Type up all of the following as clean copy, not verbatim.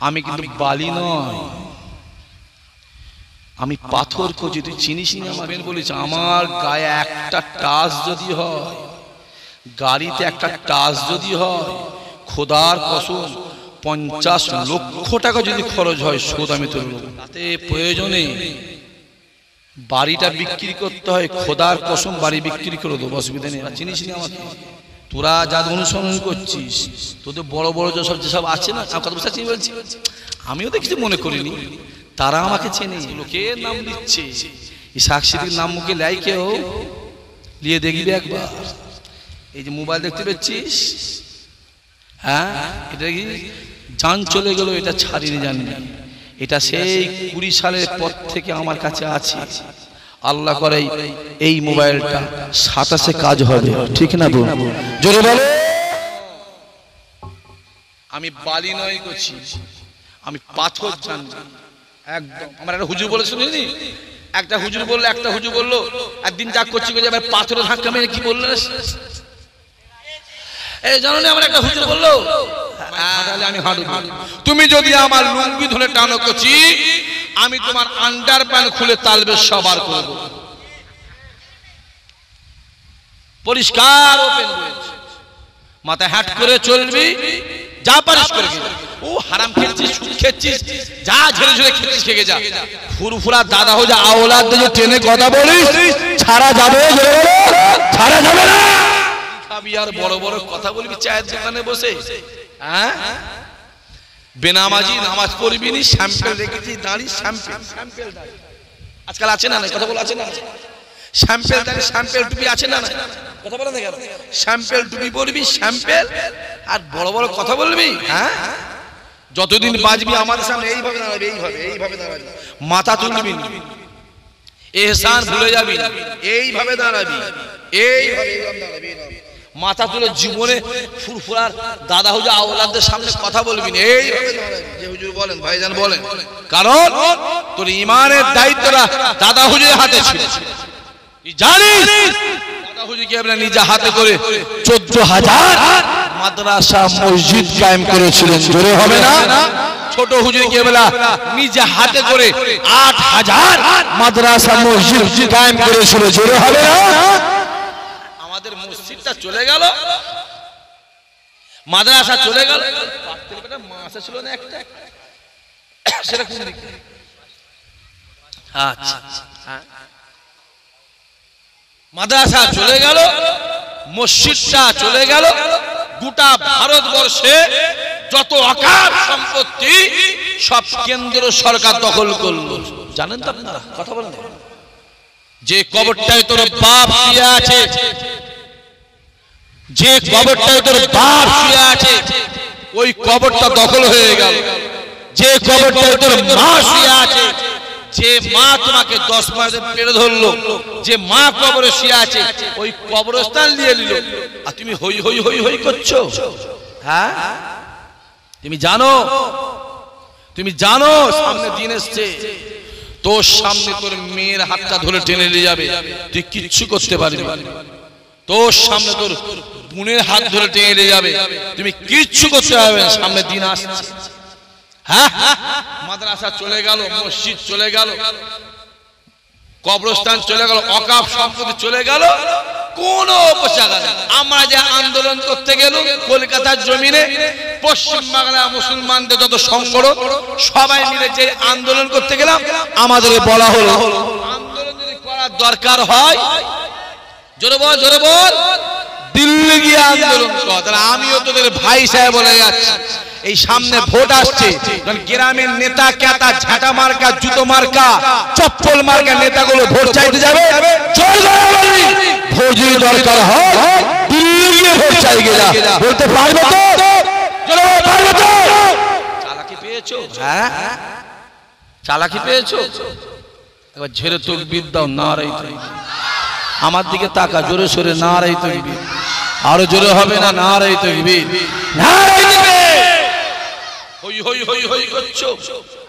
আমি কিন্তু বালি নয়, আমি পাথর খুঁজি। তুই চিনিস না আমার? বলেছে আমার গায়ে একটা টাচ যদি হয়, গাড়িতে একটা টাচ যদি হয়, খোদার কসম 50 লক্ষ টাকা যদি খরচ হয় শোধ আমি তুলব। তাতে প্রয়োজনে বাড়িটা বিক্রি করতে হয়, খোদার কসম বাড়ি বিক্রি করে দেবো, অসুবিধা নেই। চিনিস না আমাকে? তোরা যা অনুসরণ করছিস, তোদের বড় বড় যেসব আছে না, কত বছর চিনি বলছি, আমিও তো কিছু মনে করিনি, তারা আমাকে চেনে। লোকে নাম দিচ্ছে, ইসাক সিদ্দিক নাম মুখে লাই কেউ নিয়ে দেখবি একবার। এই যে মোবাইল দেখতে পাচ্ছিস, হ্যাঁ, এটা কি জান চলে গেল, এটা ছাড়িনি জানবি। এটা সেই 20 সালের পর থেকে আমার কাছে আছে। আল্লাহ করে এই মোবাইলটা 27-এ কাজ হবে, ঠিক না বোন? জোরে বলো। আমি বালি নয় করছি, আমি পাথর জানি একদম। আমার একটা হুজুর বলে শুনিনি, একটা হুজুর বললো একদিন যা করছি এবার পাথরের ধাক্কা মেরে কি বললো, এই জানো না, আমার একটা হুজুর বললো আমি হাঁটু, তুমি যদি আমার লুঙ্গি ধরে টানো করছি, আমি তোমার আন্ডার প্যান্ট খুলে তালবে সবার করবো। পরিষ্কার ওপেন বলছে, মাথায় হাট করে চলবি, যা পারিস করে। ও হারাম খেয়েছিস, সুদ খেয়েছিস, যা ঝেড়ে ঝেড়ে খেয়েছিস খেয়ে যা। ফুরফুরা দাদা হো যা, আওলাদ দিয়ে টেনে কথা বলিস, ছাড়া যাবে? ছাড়া যাবে না। খাবি আর বড় বড় কথা বলবি চায়ের দোকানে বসে, হ্যাঁ? বেনামাজি নামাজ পড়বি নি, স্যাম্পেল রেখেছি দাঁড়ি, স্যাম্পেল দাঁড়ি আজকাল আছে না? কথা বল, আছে না? স্যাম্পেল দাঁড়ি, স্যাম্পেল টুপি আছে না? কথা বলে না কেন? স্যাম্পেল টুপি পরবি, স্যাম্পেল, আর বড় বড় কথা বলবি, হ্যাঁ? যতদিন বাঁচবি আমাদের সামনে এইভাবে দাঁড়াবি, এইভাবে দাঁড়াবি, মাথা তুলবি, এহসান ভুলে যাবি, এইভাবে দাঁড়াবি, এইভাবে দাঁড়াবি, মাথা তুলে জীবনে ফুরফুরার দাদা হুজুর আওলাদদের সামনে কথা বলবি না, এইভাবে দাঁড়াবি। যে হুজুর বলেন, ভাইজান বলেন, কারণ তোর ইমানের দায়িত্বটা দাদা হুজুরের হাতে ছিল। জানিস দাদা হুজুর কি আপনার নিজে হাতে করে 14,000 মাদ্রাসা মসজিদ কায়েম করেছিলেন, জোরে হবে না? ছোট হুজুর কি বলা নিজে হাতে করে 8,000 মাদ্রাসা মসজিদ কায়েম করেছিল, জোরে হবে না? আমাদের মসজিদটা চলে গেল, মাদ্রাসা চলে গেল, মাদ্রাসা ছিল না একটা, সেটা কোন দিকে? আচ্ছা, মাদ্রাসা চলে গেল, মসজিদটা চলে গেল, গোটা ভারতবর্ষে যত অকার সম্পত্তি সব কেন্দ্র সরকার দখল করলো। জানেন তো আপনারা? কথা বলেন। যে কবরটায় তোর বাপ শুয়ে আছে, যে কবরটায় তোর বাপ শুয়ে আছে, ওই কবরটা দখল হয়ে গেল। যে কবরটায় তোর মা শুয়ে আছে, যে মা তোমাকে 10 মাসে পেরে ধরলো, যে মা কবরে শুয়ে আছে, ওই কবরস্থান নিয়ে নিল, আর তুমি হই হই হই হই করছো। হ্যাঁ, তুমি জানো সামনে দিন এসছে, তোর সামনে তোর মেয়ের হাতটা ধরে টেনে নিয়ে যাবে, তুই কিচ্ছু করতে পারবি না। তোর সামনে তোর বোনের হাত ধরে টেনে নিয়ে যাবে, তুমি কিচ্ছু করতে পারবে না। সামনে দিন আসছে। হ্যাঁ, মাদ্রাসা চলে গেল, মসজিদ চলে গেল, কবরস্থান চলে গেল, অকাফ সম্পত্তি চলে গেল, কোন পোশাক। আমরা যে আন্দোলন করতে গেলাম কলকাতার জমিনে, পশ্চিম বাংলার মুসলমানদের যত সংগঠন সবাই মিলে যে আন্দোলন করতে গেলাম, আমাদের বলা হলো আন্দোলন যদি করার দরকার হয়, জোরে বল, জোরে বল, দিল্লি গিয়ে আন্দোলন কর। তাহলে আমিও তোদের ভাই সাহেব বলে যাচ্ছি, এই সামনে ভোট আসছে, গ্রামের নেতা ক্যাতা ঝাঁটা মার্কা, জুতো মার্কা, চপ্পল মার্কা নেতাগুলো ভোট চাইতে যাবে। ভোট যদি দরকার হয় দিল্লি গিয়ে ভোট চাই গেলা, বলতে পারবে তো? পারবে তো? চালাকি পেয়েছো? হ্যাঁ, চালাকি পেয়েছো? এবার ঝেড়ে তকবীর দাও, নারাই তাকবীর। আমার দিকে তাকা, জোরে সোরে নারাই তাকবীর। আরো জোরে হবে না? নারাই তাকবীর, নারাই তাকবীর। হই হই হই হই করছো।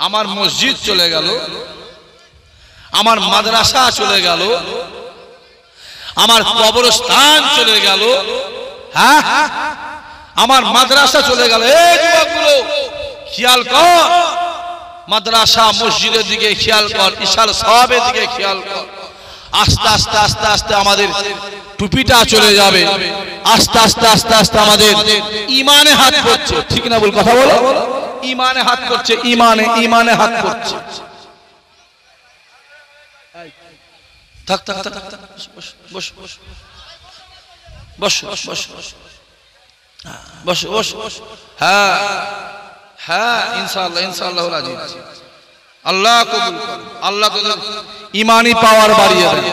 আমার মসজিদ চলে গেল, আমার মাদ্রাসা চলে গেল, আমার কবরস্থান চলে গেল। হ্যাঁ, আমার মাদ্রাসা চলে গেল। এই যুবকগুলো খেয়াল কর, মাদ্রাসা মসজিদের দিকে খেয়াল কর, ইশার সওয়াবের দিকে খেয়াল কর। আস্তে আস্তে আস্তে আস্তে আমাদের টুপিটা চলে যাবে, আস্তে আস্তে আস্তে আস্তে আমাদের ইমানে হাত পড়ছে, ঠিক না বল, কথা বলো, ইমানে হাত পড়ছে, ইমানে হাত পড়ছে। থাক থাক থাক, বস বস বস বস বস বস বস। হ্যাঁ হ্যাঁ, ইনশাআল্লাহ ইনশাআল্লাহ আজিজ, আল্লাহ কবুল করুন। আল্লাহ তোমাদের ইমানি পাওয়ার বাড়িয়ে দেন,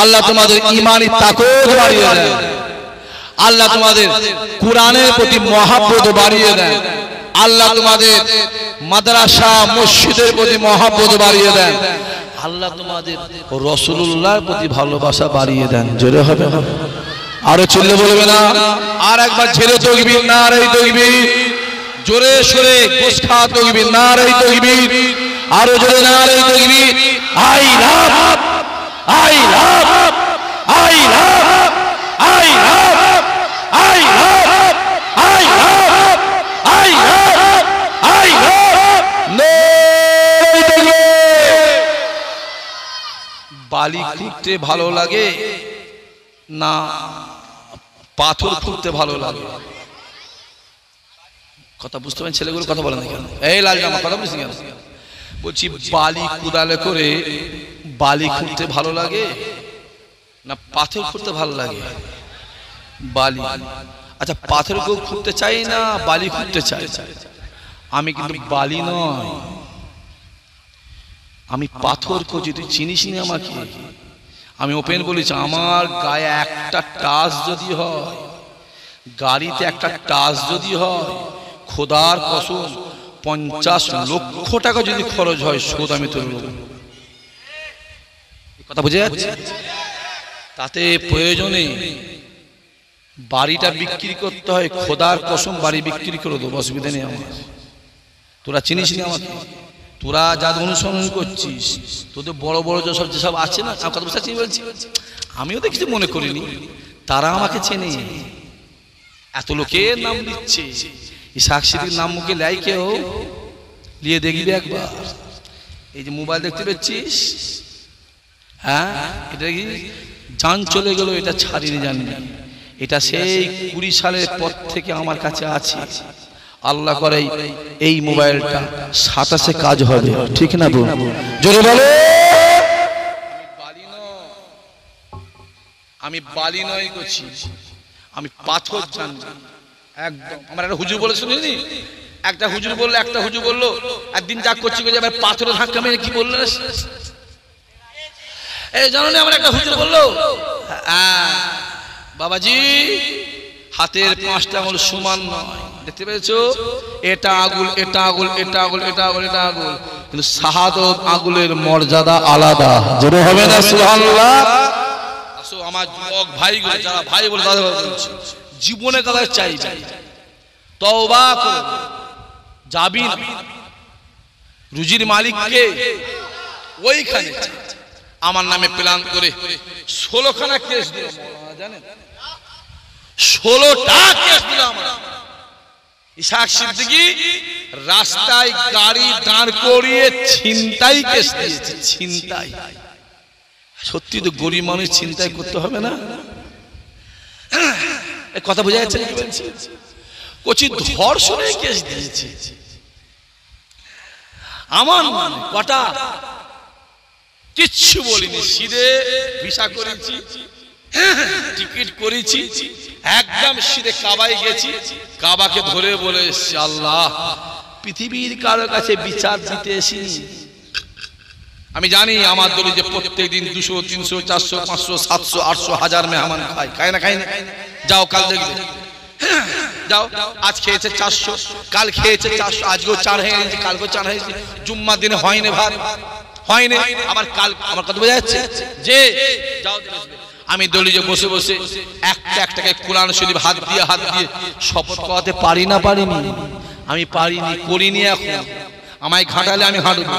আল্লাহ তোমাদের ইমানি তাকত বাড়িয়ে দেন, আল্লাহ তোমাদের কোরআনের প্রতি মহব্বত বাড়িয়ে দেন, আল্লাহ তোমাদের মাদ্রাসা মসজিদের প্রতি মহব্বত বাড়িয়ে দেন, আল্লাহ তোমাদের রাসূলুল্লাহর প্রতি ভালোবাসা বাড়িয়ে দেন। জোরে হবে, আরো চিল্লে বলবে না? আর একবার ছেড়ে তাকবীর, নারে তাকবীর, জোরে সোরে গোসখা তাকবীর, নারে তাকবীর, আরো জোরে নারে তাকবীর। I love, I love, I love, I love, I love, I love, I love, I love. বালি খুঁড়তে ভালো লাগে না পাথর খুঁড়তে ভালো লাগে? কথা বুঝতে পারেন ছেলেগুলো, কথা বলেন না কেন? এই লাল জামা, কথা বুঝতে কেন বলছি? বালি কুড়ালে করে বালি খুঁড়তে ভালো লাগে না পাথর খুঁড়তে ভালো লাগে? বালি। আচ্ছা, পাথর কেউ খুঁড়তে চাই না বালি খুঁড়তে চাই? আমি কিন্তু বালি নয়, আমি পাথর খুঁজি। তুই চিনিস নি আমাকে? আমি ওপেন বলেছি, আমার গায়ে একটা টাচ যদি হয়, গাড়িতে একটা টাচ যদি হয়, খোদার কসম 50 লক্ষ টাকা যদি খরচ হয়, শোধ আমি তুলব। কথা বুঝে যাচ্ছে? তাতে প্রয়োজনে বাড়িটা বিক্রি করতে হয়, খোদার কসম বাড়ি বিক্রি করে দেবো, অসুবিধা নেই আমার। তোরা চিনিস নি আমাকে? তোরা যা অনুসরণ করছিস, তোদের বড় বড় যেসব আছে না, কথা বুঝতে বলছি, আমিও তো কিছু মনে করিনি, তারা আমাকে চেনে। এত লোকের নাম দিচ্ছে, ইসহাক সিদ্দিকীর নাম মুখে লাই কেউ নিয়ে দেখবি একবার। এই যে মোবাইল দেখতে পাচ্ছিস, হ্যাঁ, এটা কি জান চলে গেল, এটা ছাড়িনি, জানি। এটা সেই 20 সালের পর থেকে আমার কাছে আছে। আল্লাহ করে এই মোবাইলটা 27-এ কাজ হবে, ঠিক না বল? জোরে বলো। আমি বালি নয় করছি, আমি পাথর জানি একদম। আমার একটা হুজুর বলে শুনিনি, একটা হুজুর বললো একদিন যা করছি পাথরের ধাক্কা মেরে কি বললো, এই জানো না? আমার একটা হুজুর বললো, বাবাজি হাতের 5টা আঙুল সমান নয়, দেখতে পেয়েছো? এটা আঙুল, এটা আঙুল, এটা আঙুল, এটা আঙুল, এটা আঙুল, কিন্তু শাহাদত আঙুলের মর্যাদা আলাদা। জোরে হবে না সুবহানাল্লাহ? আসো আমার যুবক ভাইগুলো, যারা ভাই বলে দাদা বলছি, জীবনে তাদের চাইবে, তওবা করো, যাবি না রুজির মালিককে ওইখানে আমার নামে প্ল্যান করে 16খানা কেস দিল, জানেন? 16টা কেস দিল আমার। ইসহাক সিদ্দিকী রাস্তায় গাড়ি দাঁড় করিয়ে ছিনতাই কেস দিয়েছে, ছিনতাই। সত্যি তো গরিব মানুষ ছিনতাই করতে হবে না? কথা বোঝা যাচ্ছে? কচি ধর্ষণের কেস দিয়েছে আমার মানে কটা, কিচ্ছু বলিনি, সিধে ভিসা করেছি, টিকিট করেছি, একদম সিধে কাবায় গেছি, কাবাকে ধরে বলে এসছি, আল্লাহ পৃথিবীর কারো কাছে বিচার দিতে এসিনি। আমি জানি আমার দলে যে প্রত্যেক দিন 200, 300, 400, 500, 700, 800, 1000 মেহমান খায়, খায় না? খায় না? যাও কাল দেখবে, যাও আজ খেয়েছে 400, কাল খেয়েছে 400, আজকেও 4 হয়ে গেছে, কালকেও 4 হয়েছে, জুম্মার দিনে হয়নি ভাত, হয়নি, আবার কাল। আমার কথা বোঝা যাচ্ছে? যে যাও আমি দলিয়ে বসে বসে একটা একটাকে কোরআন শরীফ হাত দিয়ে শপথ করাতে পারি না? পারিনি? আমি পারিনি, করিনি। এখন আমায় ঘাটালে আমি হাঁটব।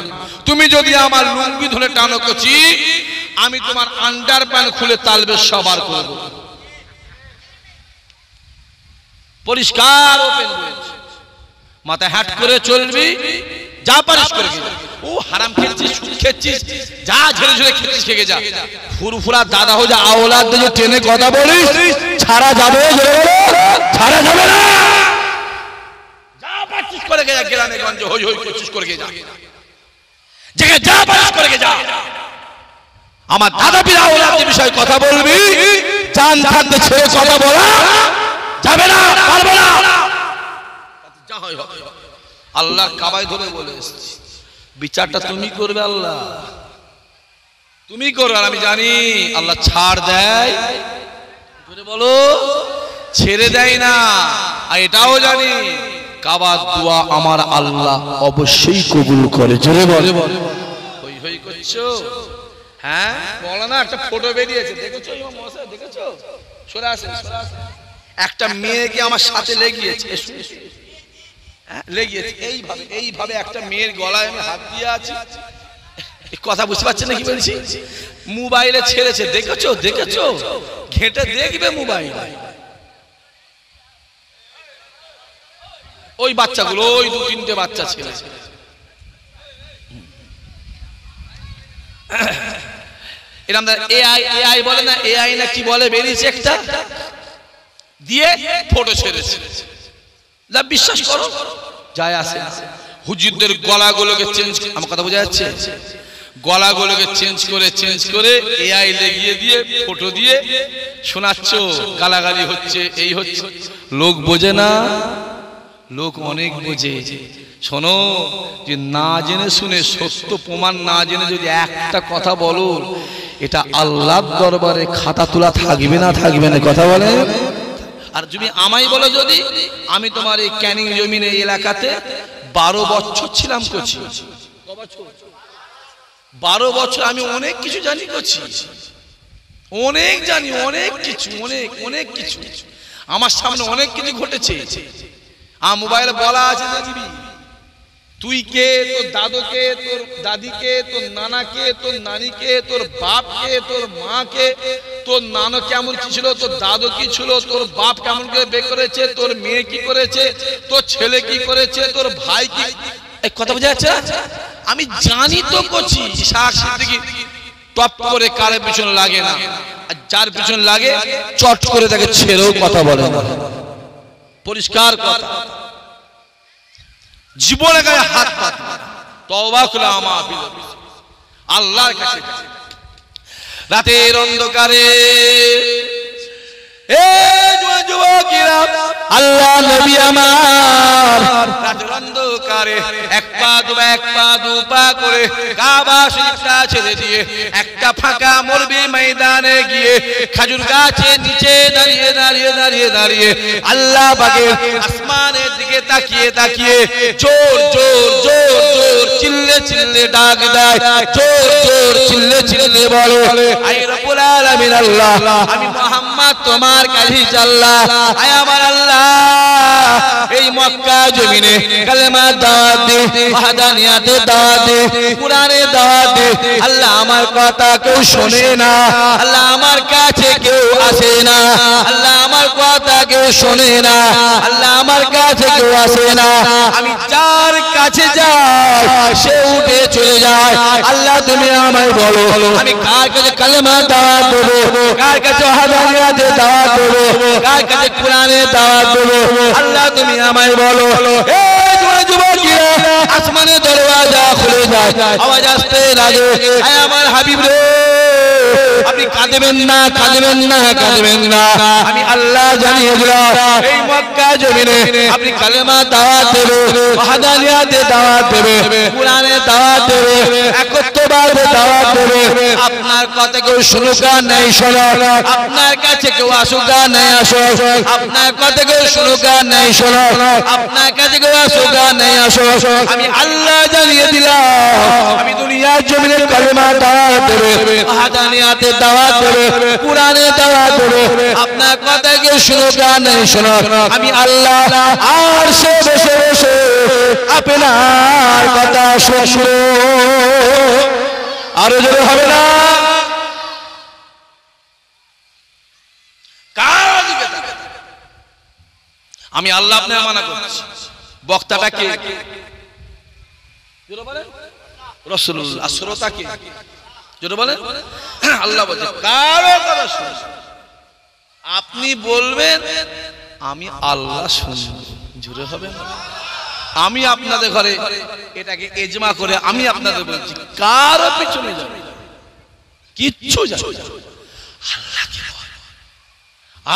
তুমি যদি আমার লুঙ্গি ধরে টানো কচি, আমি তোমার আন্ডার প্যান্ট খুলে তালবে সবার করব। পরিষ্কার ওপেন বলছি, মাথায় হ্যাট করে চলবি, যা পারিস করে খেয়ে যা। ও হারাম খেয়েছিস, সুদ খেয়েছিস, যা ঝেড়ে ঝেড়ে খেয়েছিস খেয়ে যা। ফুরফুরা দাদা হো যা আওলাদ যে টেনে কথা বলিস, ছাড়া যাবে? ছাড়া যাবে না। যা পারিস করে খেয়ে যা, গ্রামে গঞ্জে হই হই করছিস করে খেয়ে যা, জায়গায় যা পারিস করে খেয়ে যা। আমার দাদা পীর আওলাদের বিষয়ে কথা বলবি, জান থাকতে ছেড়ে কথা বলা যাবে না, পারবে না। যা হয় হয়। আল্লাহর কাবায় ধরে বলে এসেছি, বিচারটা তুমি করবে, আল্লাহ তুমি করবে। আর আমি জানি আল্লাহ ছাড় দেয়, বলো ছেড়ে দেয় না। আর এটাও জানি কাবার দোয়া আমার আল্লাহ অবশ্যই কবুল করে। জোরে বলে হই হই করছো। হ্যাঁ বলো না, একটা ফটো বেরিয়েছে দেখেছো? দেখেছো? সরে আসে, একটা মেয়েকে আমার সাথে লেগিয়েছে, লেগিয়েছে এইভাবে এইভাবে একটা মেয়ের গলায় আমি হাত দিয়ে আছি। কথা বুঝতে পারছেন না কি বলছি? মোবাইলে ছেড়েছে, দেখেছো? দেখেছো? ঘেঁটে দেখবে মোবাইল। ওই বাচ্চাগুলো, ওই 2-3টে বাচ্চা ছেলে, এরকম এআই বলে না, এআই না কি বলে বেরিয়েছে একটা, দিয়ে ফটো ছেড়েছে। যা বিশ্বাস করো যায় আসে। হুজুরদের গলাগুলোকে চেঞ্জ, আমার কথা বোঝা যাচ্ছে? গলাগুলোকে চেঞ্জ করে এআই লাগিয়ে দিয়ে ফটো দিয়ে শোনাচ্ছ, গালাগালি হচ্ছে, এই হচ্ছে। লোক বোঝে না, লোক অনেক বোঝে। শোনো, যে না জেনে শুনে, সত্য প্রমাণ না জেনে যদি একটা কথা বলো, এটা আল্লাহর দরবারে খাতা তোলা থাকবে না, থাকবে না, কথা বলে। আর যদি আমায় বলো, যদি আমি তোমার এই ক্যানিং জমিনে এলাকাতে 12 বছর ছিলাম করছি, 12 বছর আমি অনেক কিছু জানি করছি, অনেক জানি, অনেক কিছু, অনেক কিছু আমার সামনে অনেক কিছু ঘটেছে। আমার মোবাইলে বলা আছে, দেখবি তুই কে, তোর দাদুকে, তোর দাদিকে, তোর নানাকে, তোর নানিকে, তোর বাপকে, তোর মাকে, তোর নানা কেমন কি ছিল, তোর দাদু কি ছিল, তোর বাপ কেমন করে বে করেছে, তোর মেয়ে কি করেছে, তোর ছেলে কি করেছে, তোর ভাই কি। এই কথা বোঝা যাচ্ছে? আমি জানি তো করছি। টপ করে কারের পিছন লাগে না, আর যার পিছন লাগে চট করে তাকে ছেড়েও কথা বলে না। পরিষ্কার কথা। জীবনে গায়ে হাত পাত, তওবা করলাম মাহফিল আল্লাহর কাছে। রাতের অন্ধকারে যুবকেরা, আল্লাহ নবী আমার রাতের অন্ধকারে এক পা দু পা করে কাবা শরীফটা ছেড়ে দিয়ে একটা ফাঁকা মরবি ময়দানে গিয়ে খেজুর গাছের নিচে দাঁড়িয়ে আল্লাহ পাকের আসমানের দিকে তাকিয়ে জোর চিল্লে ডাক দেয়, জোর চিল্লে বলে, আয় রব্বুল আলামিন আল্লাহ, আমি মুহাম্মদ তোমার কাছে আল্লাহ, আয় আমার আল্লাহ, এই মক্কা জমিনে কালেমা দাওয়াত দে, ওয়াহদানিয়াতে দাওয়াত দে, কুরআনে দাওয়াত দে। আল্লাহ আমার কথা কেউ শোনে না, আল্লাহ আমার কাছে কেউ আসে না, আল্লাহ আমার কথা কেউ শোনে না, আল্লাহ আমার কাছে কেউ আসে না। আমি যার কাছে যাই সে উঠে চলে যায়। আল্লাহ তুমি আমায় বলো, আমি কার কাছে কালেমা দাওয়াত দেবো, কার কাছে ওয়াহদানিয়াতে দাওয়াত দেবো, কার কাছে কুরআনে দাওয়াত দেবো। আল্লাহ তুমি আমায় বলো। যুবকেরা, আসমানের দরওয়াজা খুলে যায়, আওয়াজ আসতে লাগে, আয় আমার হাবিব রে, আপনি কাঁদবেন না, আমি আল্লাহ জানিয়ে দিলাম, এই মক্কা জমিনে আপনি কালেমা দাওয়াত দেবে, ওয়াহদানিয়াতে দাওয়াত দেবে, কুরআনে দাওয়াত দেবে, একত্ববাদে দাওয়াত দেবে। আপনার কথা কেউ শুনুক আর নাই শোনো, আপনার কাছে কেউ আসুক আর নাই আসো, আপনার কথা কেউ শুনুক আর নাই শোনো, আপনার কাছে কেউ আসুক আর নাই আসো। আমি আল্লাহ জানিয়ে দিলাম, আমি দুনিয়ার জমিনে কালেমা দাওয়াত দেবে, ওয়াহদানিয়াতে দাওয়াত দেবে, কুরআনে দাওয়াত দেবে। আপনার কথা কেউ শুনুক আর নাই শোনো, আমি আল্লাহ আর সে বসে আপনার কথা শুনবো। আরো জোরে হবে না? আমি আল্লাহ আপনাকে মানা করছি, বক্তাটা কে? জোরে বলেন রাসূলুল্লাহ। শ্রোতা কে? জোরে বলেন আল্লাহ বলছে কারো কথা শুনবেন আপনি বলবেন আমি আল্লাহ শুনব। জোরে হবে না? আমি আপনাদের ঘরে এটাকে ইজমা করে আমি আপনাদের বলছি কারো পিছনে যাবে কিচ্ছু যাবে না। আল্লাহকে বল,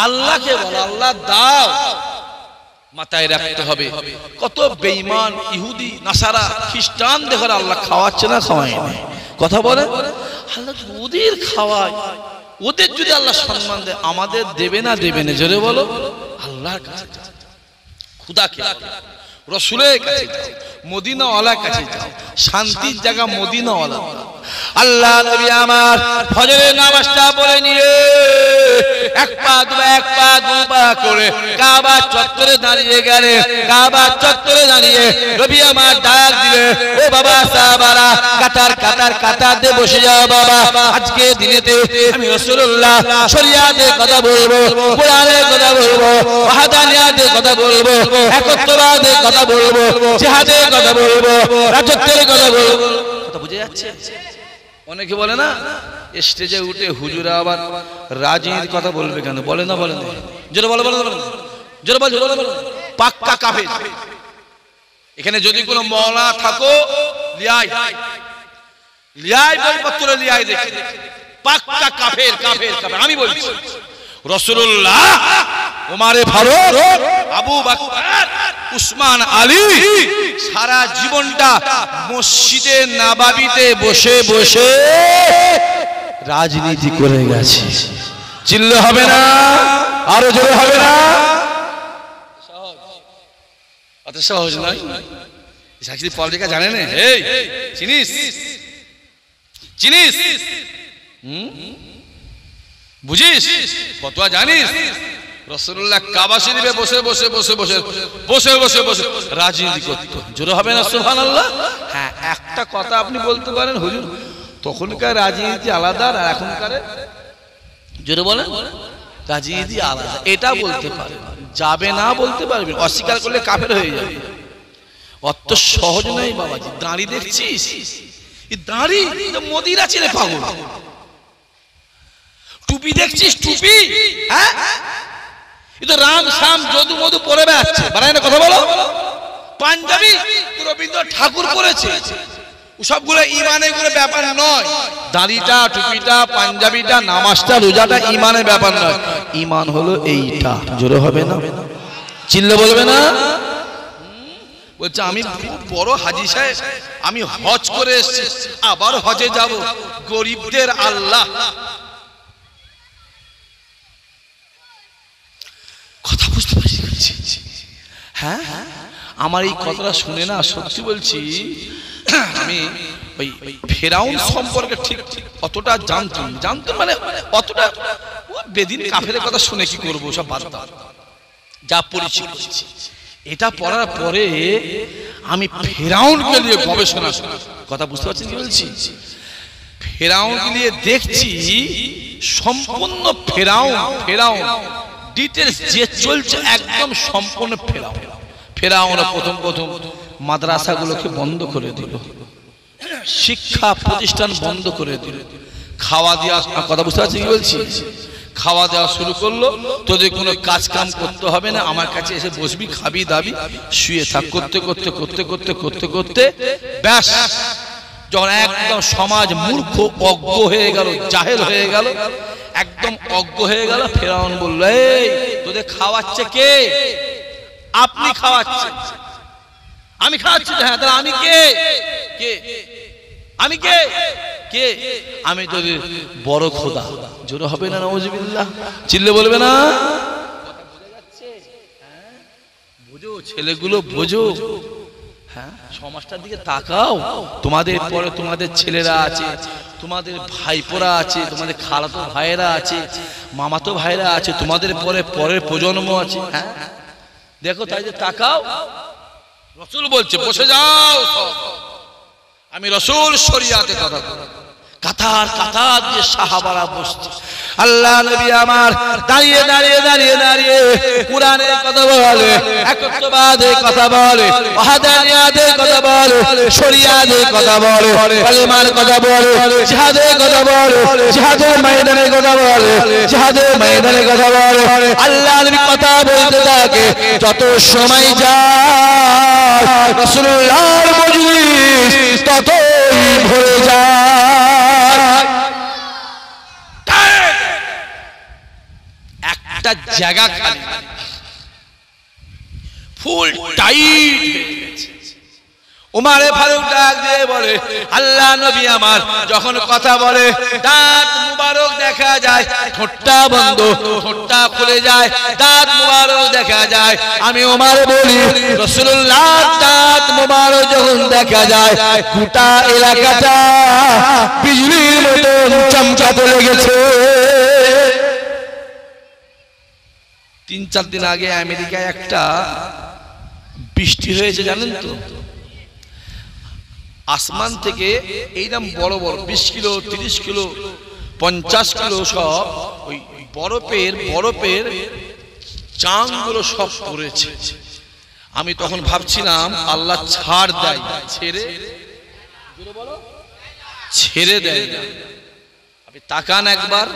আল্লাহকে বল, আল্লাহ দাও মাথায় রাখতে হবে। কত বেঈমান ইহুদি নাসারা খ্রিস্টান দেখো আল্লাহ খাওয়াচ্ছে না খাওয়ায় না কথা বলে আল্লাহ ওদের খাওয়ায় ওদের যদি আল্লাহ সম্মান দেয় আমাদের দেবে না দেবে না? জোরে বলো আল্লাহর কাছে খুদাকে রাসূলের কাছে মদিনাওয়ালার কাছে যাও শান্তির জায়গা মদিনাওয়ালা। আল্লাহ নবী আমার ফজরের নামাজটা পড়ে নিয়ে এক পা দু পা করে কাবা চত্বরে দাঁড়িয়ে গেলে কাবা চত্বরে দাঁড়িয়ে নবী আমার ডাক দিলে ও বাবা সাহাবারা কাতার কাতার কাতার দিয়ে বসে যাও বাবা। আজকে দিনেতে আমি রাসূলুল্লাহ শরিয়াতের কথা বলবো, কোরআনের কথা বলবো, ওয়াহদানিয়াতের কথা বলবো, একত্ববাদের কথা বলবো, জিহাদের কথা বলবো, রাজত্বের কথা বলবো। কথা বুঝে যাচ্ছে? অনেকে বলে না স্টেজে উঠে হুজুরা আবার রাজনীতির কথা বলবে কেন? বলে না বলে না? জোরে বলো বলো বলো জোরে বল জোরে বলো। পাক্কা কাফের। এখানে যদি কোনো মওলানা থাকো লিয়াই লিয়াই বইপত্র লিয়াই দেখে পাক্কা কাফের কাফের কাফের। আমি বলছি রাসূলুল্লাহ ওমরে ফারুক আবু বকর উসমান আলী সারা জীবনটা মসজিদে নববীতে বসে বসে রাজনীতি করে গেছে। চিল্লে হবে না? আরো জোরে হবে না? অত সহজ নয়। সাক্ষী পলিটিকা জানে না? এই চিনিস চিনিস বুঝিস ফতোয়া জানিস? রাসূলুল্লাহ কাবা শরীফে বসে বসে বসে বসে বসে বসে বসে রাজনীতি করত। জোরে হবে না সুবহানাল্লাহ? হ্যাঁ একটা কথা আপনি বলতে পারেন হুজুর তখনকার রাজনীতি আলাদা আর এখনকার, জোরে বলেন রাজনীতি আলাদা, এটা বলতে পারেন যাবে না বলতে পারবেন, অস্বীকার করলে কাফের হয়ে যাবে। অত সহজ নয় বাবাজি। দাঁড়ি দেখছিস এই দাঁড়ি মোদির আছে রে পাগল। টুপি দেখছিস টুপি, হ্যাঁ এটা রাম শাম যদু মধু পরে বেড়াচ্ছে বানায় না কথা বলো। পাঞ্জাবি রবীন্দ্রনাথ ঠাকুর পরেছে, সবগুলো ইমানের কোনো ব্যাপার নয়। দাড়িটা টুপিটা পাঞ্জাবিটা নামাজটা রোজাটা ইমানের ব্যাপার নয়। ইমান হলো এইটা। জোরে হবে না? চিল্লে বলবে না? বলছে আমি বড় হাজী সাহেব, আমি হজ করে এসেছি আবার হজে যাব, গরিবদের আল্লাহ। কথা বুঝতে পারছি? হ্যাঁ আমার এই কথাটা শুনে না সত্যি বলছি আমি ওই ফেরাউন সম্পর্কে ঠিক অতটা জানতাম মানে অতটা বেদিন কাফেরের কথা শুনে কি করবো সব বাদ দাও, যা পরিচিত এটা পড়ার পরে আমি ফেরাউনকে নিয়ে গবেষণা কথা বুঝতে পারছি কি বলছি। ফেরাউনকে নিয়ে দেখছি সম্পূর্ণ ফেরাউন ডিটেইলস যে চলছে একদম সম্পূর্ণ ফেরাউন প্রথম মাদ্রাসাগুলোকে বন্ধ করে দিল, শিক্ষা প্রতিষ্ঠান বন্ধ করে দিল, খাওয়া দেওয়া কথা বুঝতে পারছি কি বলছি, খাওয়া দেওয়া শুরু করলো। তোদের কোনো কাজ কাম করতে হবে না, আমার কাছে এসে বসবি খাবি দাবি শুয়ে থাক। করতে করতে করতে করতে করতে করতে ব্যাস যখন একদম সমাজ মূর্খ অজ্ঞ হয়ে গেল, জাহেল হয়ে গেল, একদম অজ্ঞ হয়ে গেল, ফেরাউন বলল এই তোদের খাওয়াচ্ছে কে? আপনি খাওয়াচ্ছেন? আমি খাওয়াচ্ছি? হ্যাঁ তাহলে আমি কে? আমি কে? কে? আমি তোদের বড় খোদা। জোরে হবে না নাউজুবিল্লাহ? চিল্লে বলবে না? বুঝো ছেলেগুলো বুঝো, হ্যাঁ সমাজটার দিকে তাকাও। তোমাদের পরে তোমাদের ছেলেরা আছে, তোমাদের ভাইপোরা আছে, তোমাদের খালাতো ভাইয়েরা আছে, মামাতো ভাইরা আছে, তোমাদের পরে পরের প্রজন্ম আছে। হ্যাঁ দেখো তাই যে তাকাও। রাসূল বলছে বসে যাও, আমি রাসূল শরিয়াতে কথা বলবো, কাতার কাতার দিয়ে সাহাবারা বসছে। আল্লাহ নবী আমার দাঁড়িয়ে দাঁড়িয়ে দাঁড়িয়ে দাঁড়িয়ে কুরআনের কথা বলে, একত্ববাদের কথা বলে, ওয়াহদানিয়াতের কথা বলে, শরিয়াতের কথা বলে, কালেমার কথা বলে, জিহাদের কথা বলে, জিহাদের ময়দানের কথা বলে, জিহাদের ময়দানের কথা বলে। আল্লাহ নবী কথা বলতে থাকে, যত সময় যায় রাসূলুল্লাহর মজলিস ততই ভরে যায়। একটা জায়গা খালি, ফুল টাইট হয়ে গেছে। উমারে ফারুক ডাক দিয়ে বলে, আল্লাহ নবী আমার যখন কথা বলে দাঁত মুবারক দেখা যায়, ঠোঁটটা বন্ধ, ঠোঁটটা খুলে যায়, দাঁত মুবারক দেখা যায়। আমি উমার বলি, রাসূলুল্লাহ দাঁত মুবারক যখন দেখা যায় গোটা এলাকাটা বিজলির মতো চমকাতে লেগেছে। 3-4 দিন আগে আমেরিকায় একটা বৃষ্টি হয়েছে জানেন তো, আসমান থেকে এইরকম বড় বড় 20 কিলো 30 কিলো 50 কিলো সব ওই বরফের চাংগুলো সব পড়েছে। আমি তখন ভাবছিলাম আল্লাহ ছাড় দেয়, ছেড়ে দেয়। আপনি তাকান একবার।